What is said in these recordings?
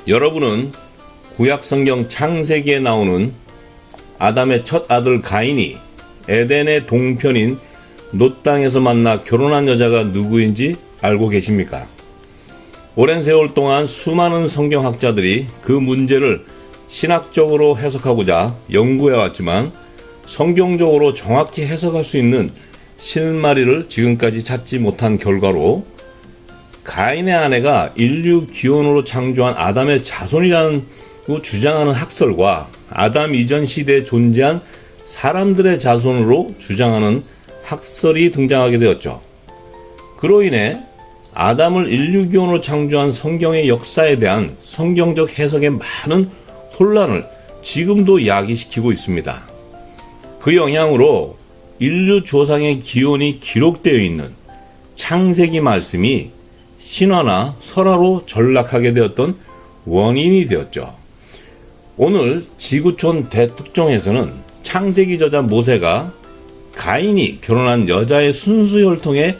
여러분은 구약 성경 창세기에 나오는 아담의 첫 아들 가인이 에덴의 동편인 놋 땅에서 만나 결혼한 여자가 누구인지 알고 계십니까? 오랜 세월 동안 수많은 성경학자들이 그 문제를 신학적으로 해석하고자 연구해왔지만 성경적으로 정확히 해석할 수 있는 실마리를 지금까지 찾지 못한 결과로 가인의 아내가 인류 기원으로 창조한 아담의 자손이라는 주장하는 학설과 아담 이전 시대에 존재한 사람들의 자손으로 주장하는 학설이 등장하게 되었죠. 그로 인해 아담을 인류 기원으로 창조한 성경의 역사에 대한 성경적 해석의 많은 혼란을 지금도 야기시키고 있습니다. 그 영향으로 인류 조상의 기원이 기록되어 있는 창세기 말씀이 신화나 설화로 전락하게 되었던 원인이 되었죠. 오늘 지구촌 대특종에서는 창세기 저자 모세가 가인이 결혼한 여자의 순수 혈통의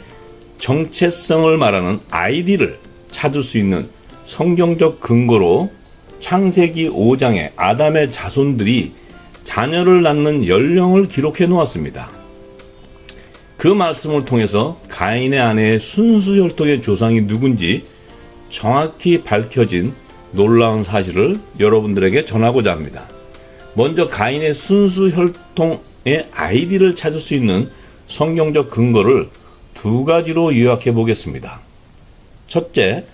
정체성을 말하는 아이디를 찾을 수 있는 성경적 근거로 창세기 5장의 아담의 자손들이 자녀를 낳는 연령을 기록해 놓았습니다. 그 말씀을 통해서 가인의 아내의 순수 혈통의 조상이 누군지 정확히 밝혀진 놀라운 사실을 여러분들에게 전하고자 합니다. 먼저 가인의 순수 혈통의 아이디를 찾을 수 있는 성경적 근거를 두 가지로 요약해 보겠습니다. 첫째,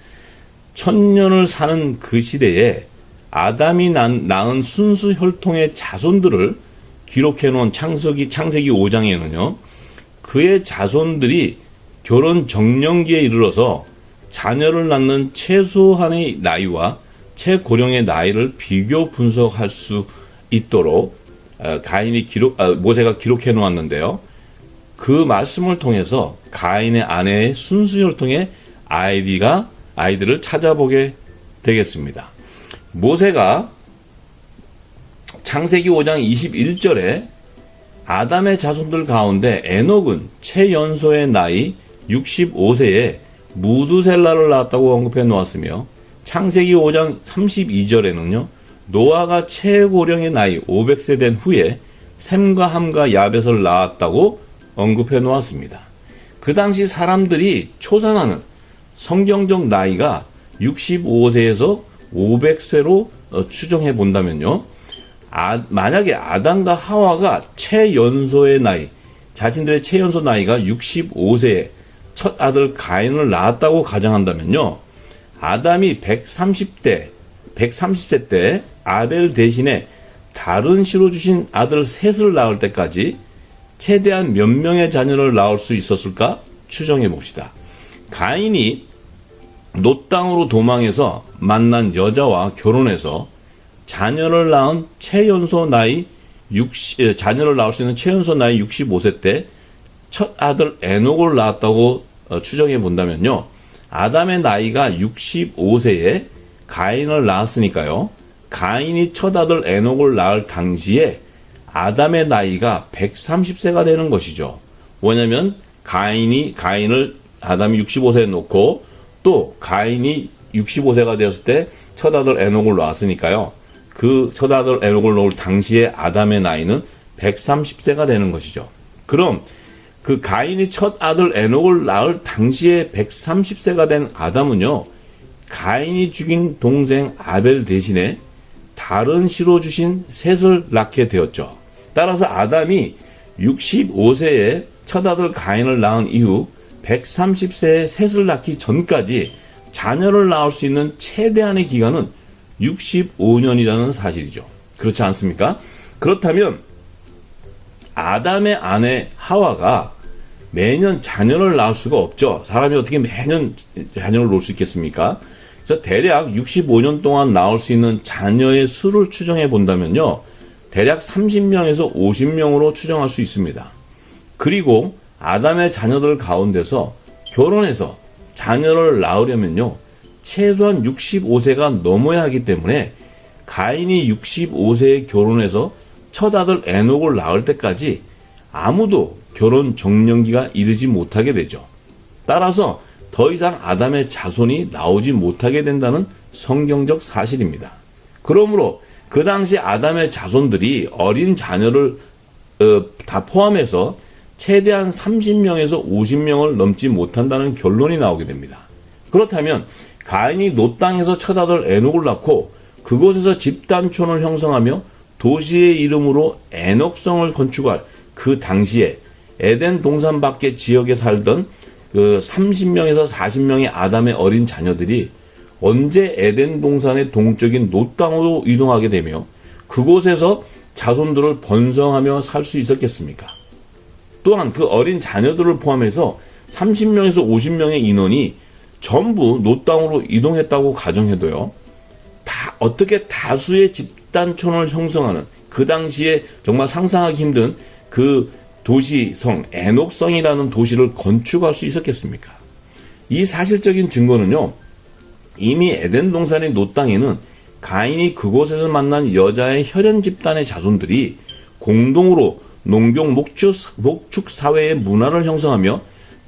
천년을 사는 그 시대에 아담이 낳은 순수 혈통의 자손들을 기록해 놓은 창세기 5장에는요. 그의 자손들이 결혼 정년기에 이르러서 자녀를 낳는 최소한의 나이와 최고령의 나이를 비교 분석할 수 있도록 모세가 기록해 놓았는데요. 그 말씀을 통해서 가인의 아내의 순수 혈통의 아이들을 찾아보게 되겠습니다. 모세가 창세기 5장 21절에 아담의 자손들 가운데 에녹은 최연소의 나이 65세에 무두셀라를 낳았다고 언급해 놓았으며 창세기 5장 32절에는요. 노아가 최고령의 나이 500세 된 후에 셈과 함과 야벳을 낳았다고 언급해 놓았습니다. 그 당시 사람들이 초산하는 성경적 나이가 65세에서 500세로 추정해 본다면요. 만약에 아담과 하와가 최연소의 나이, 자신들의 최연소 나이가 65세에 첫 아들 가인을 낳았다고 가정한다면요. 아담이 130세 때 아벨 대신에 다른 씨로 주신 아들 셋을 낳을 때까지 최대한 몇 명의 자녀를 낳을 수 있었을까 추정해 봅시다. 가인이 놋 땅으로 도망해서 만난 여자와 결혼해서 자녀를 낳을 수 있는 최연소 나이 65세 때 첫 아들 에녹을 낳았다고 추정해 본다면요. 아담의 나이가 65세에 가인을 낳았으니까요. 가인이 첫 아들 에녹을 낳을 당시에 아담의 나이가 130세가 되는 것이죠. 왜냐하면 가인을 아담이 65세에 놓고 또 가인이 65세가 되었을 때 첫 아들 에녹을 낳았으니까요. 그 첫 아들 에녹을 낳을 당시에 아담의 나이는 130세가 되는 것이죠. 그럼 그 가인이 첫 아들 에녹을 낳을 당시에 130세가 된 아담은요. 가인이 죽인 동생 아벨 대신에 다른 씨로 주신 셋을 낳게 되었죠. 따라서 아담이 65세에 첫 아들 가인을 낳은 이후 130세에 셋을 낳기 전까지 자녀를 낳을 수 있는 최대한의 기간은 65년이라는 사실이죠. 그렇지 않습니까? 그렇다면 아담의 아내 하와가 매년 자녀를 낳을 수가 없죠. 사람이 어떻게 매년 자녀를 놓을 수 있겠습니까? 그래서 대략 65년 동안 낳을 수 있는 자녀의 수를 추정해 본다면요. 대략 30명에서 50명으로 추정할 수 있습니다. 그리고 아담의 자녀들 가운데서 결혼해서 자녀를 낳으려면요. 최소한 65세가 넘어야 하기 때문에 가인이 65세에 결혼해서 첫 아들 에녹을 낳을 때까지 아무도 결혼 정년기가 이르지 못하게 되죠. 따라서 더 이상 아담의 자손이 나오지 못하게 된다는 성경적 사실입니다. 그러므로 그 당시 아담의 자손들이 어린 자녀를 다 포함해서 최대한 30명에서 50명을 넘지 못한다는 결론이 나오게 됩니다. 그렇다면 가인이 놋 땅에서 첫 아들 에녹을 낳고 그곳에서 집단촌을 형성하며 도시의 이름으로 에녹성을 건축할 그 당시에 에덴 동산 밖의 지역에 살던 그 30명에서 40명의 아담의 어린 자녀들이 언제 에덴 동산의 동쪽인 놋 땅으로 이동하게 되며 그곳에서 자손들을 번성하며 살 수 있었겠습니까? 또한 그 어린 자녀들을 포함해서 30명에서 50명의 인원이 전부 놋 땅으로 이동했다고 가정해도요. 어떻게 다수의 집단촌을 형성하는 그 당시에 정말 상상하기 힘든 그 도시성 에녹성이라는 도시를 건축할 수 있었겠습니까? 이 사실적인 증거는요. 이미 에덴 동산의 놋 땅에는 가인이 그곳에서 만난 여자의 혈연 집단의 자손들이 공동으로 농경 목축 사회의 문화를 형성하며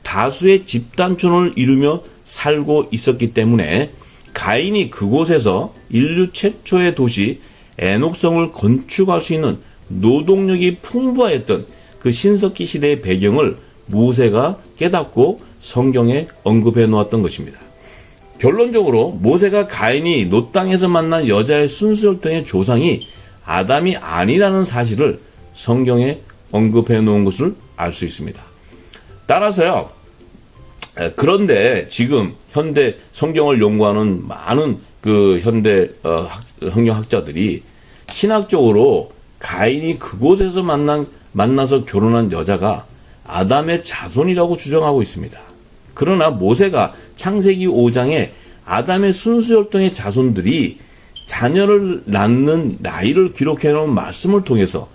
다수의 집단촌을 이루며 살고 있었기 때문에 가인이 그곳에서 인류 최초의 도시 에녹성을 건축할 수 있는 노동력이 풍부하였던 그 신석기 시대의 배경을 모세가 깨닫고 성경에 언급해 놓았던 것입니다. 결론적으로 모세가 가인이 놋 땅에서 만난 여자의 순수혈통의 조상이 아담이 아니라는 사실을 성경에 언급해 놓은 것을 알 수 있습니다. 따라서요. 그런데 지금 현대 성경을 연구하는 많은 그 현대 성경학자들이 신학적으로 가인이 그곳에서 만나서 결혼한 여자가 아담의 자손이라고 주장하고 있습니다. 그러나 모세가 창세기 5장에 아담의 순수혈통의 자손들이 자녀를 낳는 나이를 기록해 놓은 말씀을 통해서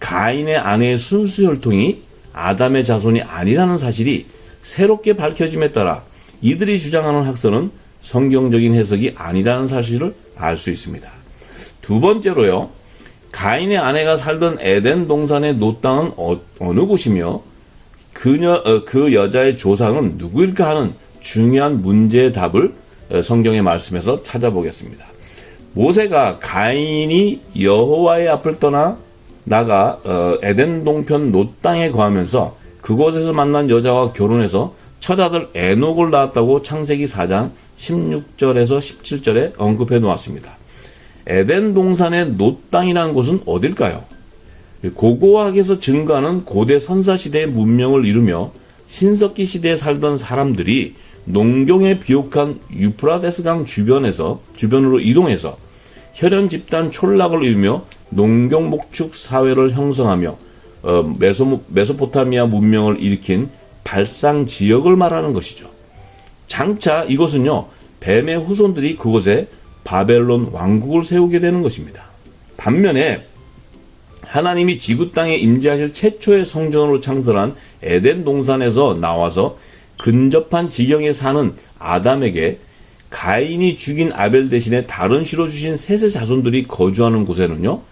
가인의 아내의 순수혈통이 아담의 자손이 아니라는 사실이 새롭게 밝혀짐에 따라 이들이 주장하는 학설은 성경적인 해석이 아니라는 사실을 알 수 있습니다. 두 번째로요. 가인의 아내가 살던 에덴 동산의 놋 땅은 어느 곳이며 그 여자의 조상은 누구일까 하는 중요한 문제의 답을 성경의 말씀에서 찾아보겠습니다. 모세가 가인이 여호와의 앞을 떠나 나가 에덴 동편 놋 땅에 거하면서 그곳에서 만난 여자와 결혼해서 첫 아들 에녹을 낳았다고 창세기 4장 16절에서 17절에 언급해 놓았습니다. 에덴 동산의 놋 땅이라는 곳은 어딜까요? 고고학에서 증거하는 고대 선사시대의 문명을 이루며 신석기 시대에 살던 사람들이 농경에 비옥한 유프라데스강 주변으로 이동해서 혈연 집단 촌락을 이루며 농경 목축 사회를 형성하며 메소포타미아 문명을 일으킨 발상 지역을 말하는 것이죠. 장차 이곳은요, 뱀의 후손들이 그곳에 바벨론 왕국을 세우게 되는 것입니다. 반면에 하나님이 지구 땅에 임재하실 최초의 성전으로 창설한 에덴 동산에서 나와서 근접한 지경에 사는 아담에게 가인이 죽인 아벨 대신에 다른 씨로 주신 셋의 자손들이 거주하는 곳에는요,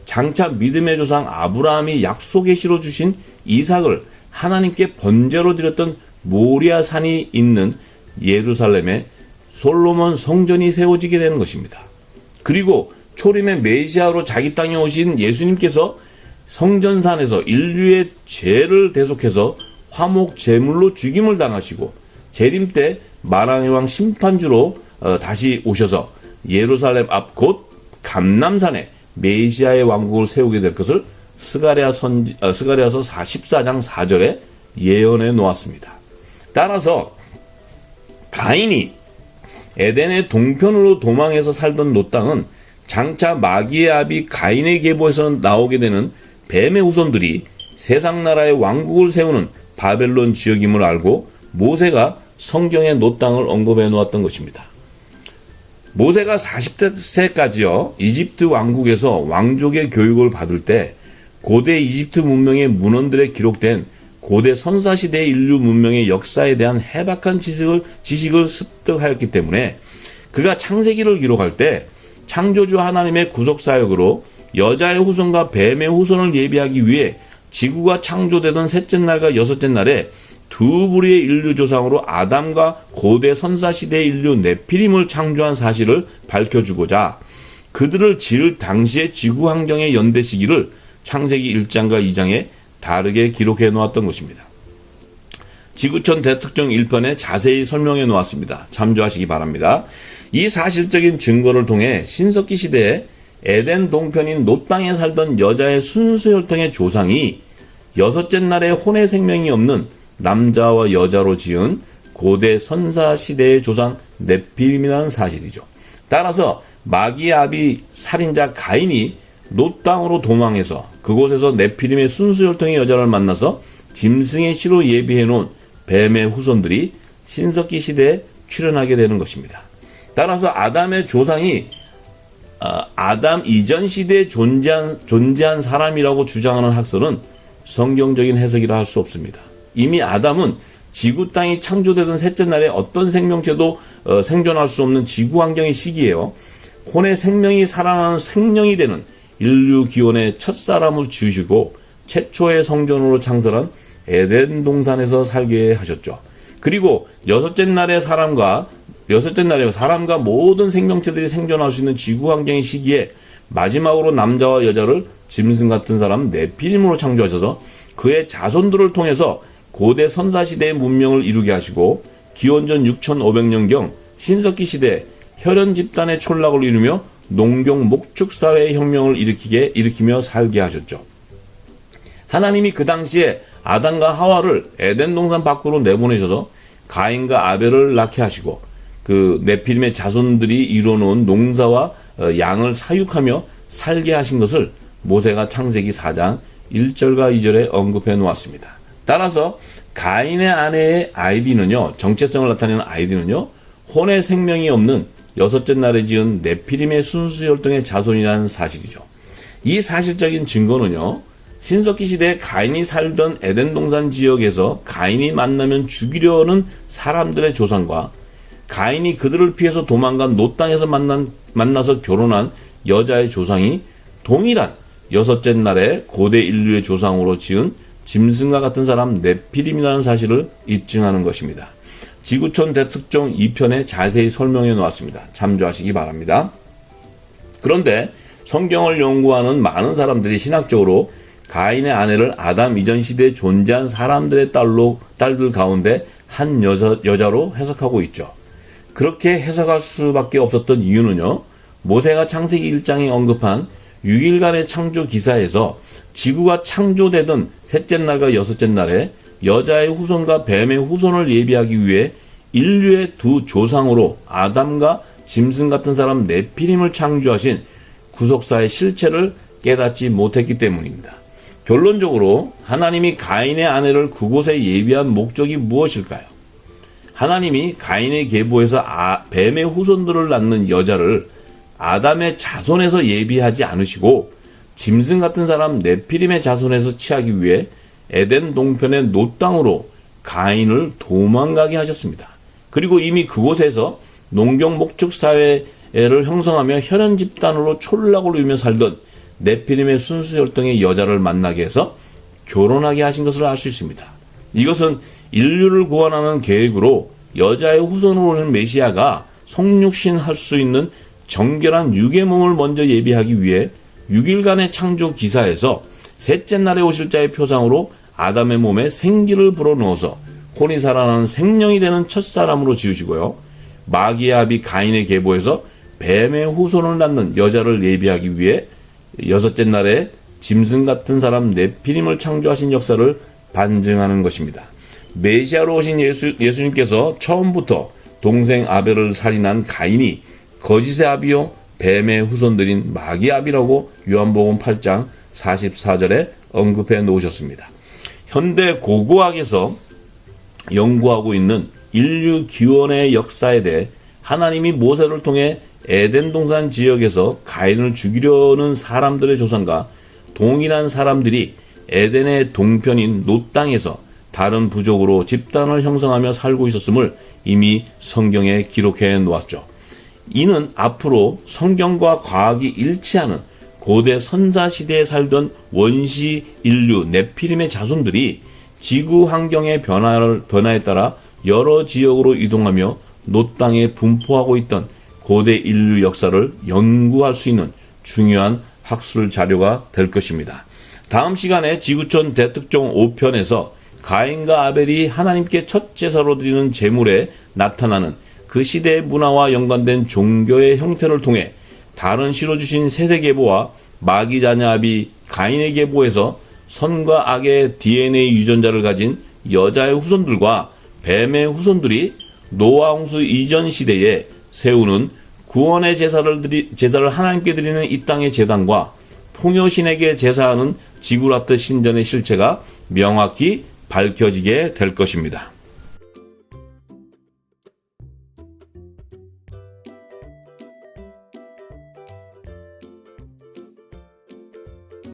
장차 믿음의 조상 아브라함이 약속의 씨로 주신 이삭을 하나님께 번제로 드렸던 모리아 산이 있는 예루살렘에 솔로몬 성전이 세워지게 되는 것입니다. 그리고 초림의 메시아로 자기 땅에 오신 예수님께서 성전산에서 인류의 죄를 대속해서 화목 제물로 죽임을 당하시고 재림 때 만왕의 왕 심판주로 다시 오셔서 예루살렘 앞 곧 감람산에 메시아의 왕국을 세우게 될 것을 스가랴서 14장 4절에 예언해 놓았습니다. 따라서 가인이 에덴의 동편으로 도망해서 살던 놋 땅은 장차 마귀의 아비 가인의 계보에서 나오게 되는 뱀의 후손들이 세상 나라의 왕국을 세우는 바벨론 지역임을 알고 모세가 성경에 놋 땅을 언급해 놓았던 것입니다. 모세가 40세까지요 이집트 왕국에서 왕족의 교육을 받을 때 고대 이집트 문명의 문헌들에 기록된 고대 선사시대 인류 문명의 역사에 대한 해박한 지식을 습득하였기 때문에 그가 창세기를 기록할 때 창조주 하나님의 구속사역으로 여자의 후손과 뱀의 후손을 예비하기 위해 지구가 창조되던 셋째 날과 여섯째 날에 두 부류의 인류 조상으로 아담과 고대 선사시대의 인류 네피림을 창조한 사실을 밝혀주고자 그들을 지을 당시의 지구 환경의 연대 시기를 창세기 1장과 2장에 다르게 기록해 놓았던 것입니다. 지구촌 대특종 1편에 자세히 설명해 놓았습니다. 참조하시기 바랍니다. 이 사실적인 증거를 통해 신석기 시대에 에덴 동편인 노 땅에 살던 여자의 순수혈통의 조상이 여섯째 날에 혼의 생명이 없는 남자와 여자로 지은 고대 선사시대의 조상 네피림이라는 사실이죠. 따라서 마귀의 아비 살인자 가인이 노 땅으로 도망해서 그곳에서 네피림의 순수혈통의 여자를 만나서 짐승의 씨로 예비해 놓은 뱀의 후손들이 신석기 시대에 출현하게 되는 것입니다. 따라서 아담의 조상이 아담 이전 시대에 존재한 사람이라고 주장하는 학설은 성경적인 해석이라 할 수 없습니다. 이미 아담은 지구 땅이 창조되던 셋째 날에 어떤 생명체도 생존할 수 없는 지구 환경의 시기에요. 혼의 생명이 살아나는 생명이 되는 인류 기원의 첫사람을 지으시고 최초의 성전으로 창설한 에덴 동산에서 살게 하셨죠. 그리고 여섯째 날에 사람과 모든 생명체들이 생존할 수 있는 지구 환경의 시기에 마지막으로 남자와 여자를 짐승 같은 사람 네피림으로 창조하셔서 그의 자손들을 통해서 고대 선사시대의 문명을 이루게 하시고 기원전 6500년경 신석기 시대 혈연 집단의 촌락을 이루며 농경 목축사회의 혁명을 일으키며 살게 하셨죠. 하나님이 그 당시에 아담과 하와를 에덴 동산 밖으로 내보내셔서 가인과 아벨을 낳게 하시고 그 네피림의 자손들이 이루어놓은 농사와 양을 사육하며 살게 하신 것을 모세가 창세기 4장 1절과 2절에 언급해 놓았습니다. 따라서 가인의 아내의 아이디는요, 정체성을 나타내는 아이디는요, 혼의 생명이 없는 여섯째 날에 지은 네피림의 순수혈통의 자손이라는 사실이죠. 이 사실적인 증거는요, 신석기 시대에 가인이 살던 에덴 동산 지역에서 가인이 만나면 죽이려는 사람들의 조상과 가인이 그들을 피해서 도망간 노 땅에서 만나서 결혼한 여자의 조상이 동일한 여섯째 날에 고대 인류의 조상으로 지은 짐승과 같은 사람 네피림이라는 사실을 입증하는 것입니다. 지구촌 대특종 2편에 자세히 설명해 놓았습니다. 참조하시기 바랍니다. 그런데 성경을 연구하는 많은 사람들이 신학적으로 가인의 아내를 아담 이전 시대에 존재한 사람들의 딸들 가운데 한 여자로 해석하고 있죠. 그렇게 해석할 수밖에 없었던 이유는요, 모세가 창세기 1장에 언급한 6일간의 창조 기사에서 지구가 창조되던 셋째 날과 여섯째 날에 여자의 후손과 뱀의 후손을 예비하기 위해 인류의 두 조상으로 아담과 짐승 같은 사람 네피림을 창조하신 구속사의 실체를 깨닫지 못했기 때문입니다. 결론적으로 하나님이 가인의 아내를 그곳에 예비한 목적이 무엇일까요? 하나님이 가인의 계보에서 뱀의 후손들을 낳는 여자를 아담의 자손에서 예비하지 않으시고 짐승 같은 사람 네피림의 자손에서 취하기 위해 에덴 동편의 노 땅으로 가인을 도망가게 하셨습니다. 그리고 이미 그곳에서 농경 목축 사회를 형성하며 혈연 집단으로 촌락을 이루며 살던 네피림의 순수혈통의 여자를 만나게 해서 결혼하게 하신 것을 알 수 있습니다. 이것은 인류를 구원하는 계획으로 여자의 후손으로 오는 메시아가 성육신할 수 있는 정결한 육의 몸을 먼저 예비하기 위해 6일간의 창조 기사에서 셋째 날에 오실 자의 표상으로 아담의 몸에 생기를 불어넣어서 혼이 살아나는 생명이 되는 첫사람으로 지으시고요. 마귀의 아비 가인의 계보에서 뱀의 후손을 낳는 여자를 예비하기 위해 여섯째 날에 짐승 같은 사람 네피림을 창조하신 역사를 반증하는 것입니다. 메시아로 오신 예수님께서 처음부터 동생 아벨을 살인한 가인이 거짓의 아비요 뱀의 후손들인 마귀의 아비라고 요한복음 8장 44절에 언급해 놓으셨습니다. 현대 고고학에서 연구하고 있는 인류 기원의 역사에 대해 하나님이 모세를 통해 에덴 동산 지역에서 가인을 죽이려는 사람들의 조상과 동일한 사람들이 에덴의 동편인 노 땅에서 다른 부족으로 집단을 형성하며 살고 있었음을 이미 성경에 기록해 놓았죠. 이는 앞으로 성경과 과학이 일치하는 고대 선사시대에 살던 원시 인류 네피림의 자손들이 지구 환경의 변화에 따라 여러 지역으로 이동하며 노 땅에 분포하고 있던 고대 인류 역사를 연구할 수 있는 중요한 학술 자료가 될 것입니다. 다음 시간에 지구촌 대특종 5편에서 가인과 아벨이 하나님께 첫 제사로 드리는 제물에 나타나는 그 시대의 문화와 연관된 종교의 형태를 통해 다른 시로 주신 셋의 계보와 마귀 자녀 아비 가인의 계보에서 선과 악의 DNA 유전자를 가진 여자의 후손들과 뱀의 후손들이 노아 홍수 이전 시대에 세우는 구원의 제사를 하나님께 드리는 이 땅의 제단과 풍요신에게 제사하는 지구라트 신전의 실체가 명확히 밝혀지게 될 것입니다.